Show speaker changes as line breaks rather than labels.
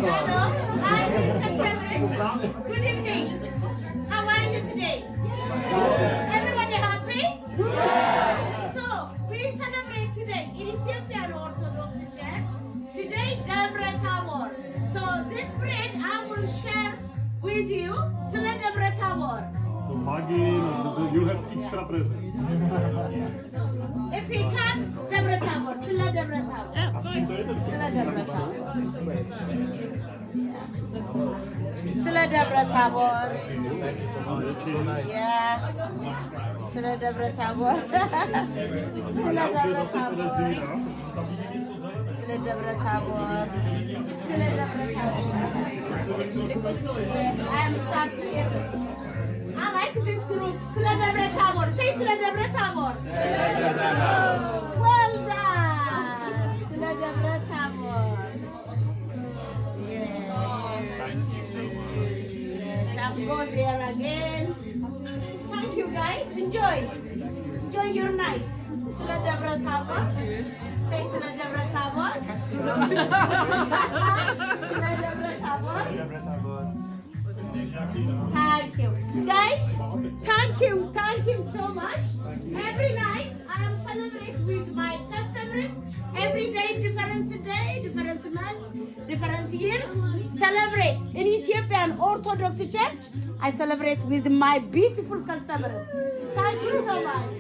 Hi, customers. Good evening. How are you today? Everybody happy? So, we celebrate today in Ethiopian Orthodox Church. Today, Debre Tabor. So, this bread I will share with you. Sile Debre Tabor.
So, Maggie, you have extra present.
If we can, Debre Tabor. Sile Debre Tabor. Sile Debre Tabor. Sile Debre Tabor. Yeah. Sile Debre Tabor. Sile Debre Tabor. Sile Debre Tabor. Sile Debre Tabor. Yes, I am starting here. I like this group. Sile Debre Tabor. Say Sile Debre Tabor. Well done. Sile Debre Tabor. Yes. Yes, I'm going there again. Thank you guys. Enjoy. Enjoy your night. Sile Debre Tabor. Say Sile Debre Tabor. Sile Debre Tabor. Thank you. Guys, thank you so much. Every night I am celebrating with my customers. Every day, different months, different years. Celebrate in Ethiopian Orthodox Church. I celebrate with my beautiful customers. Thank you so much.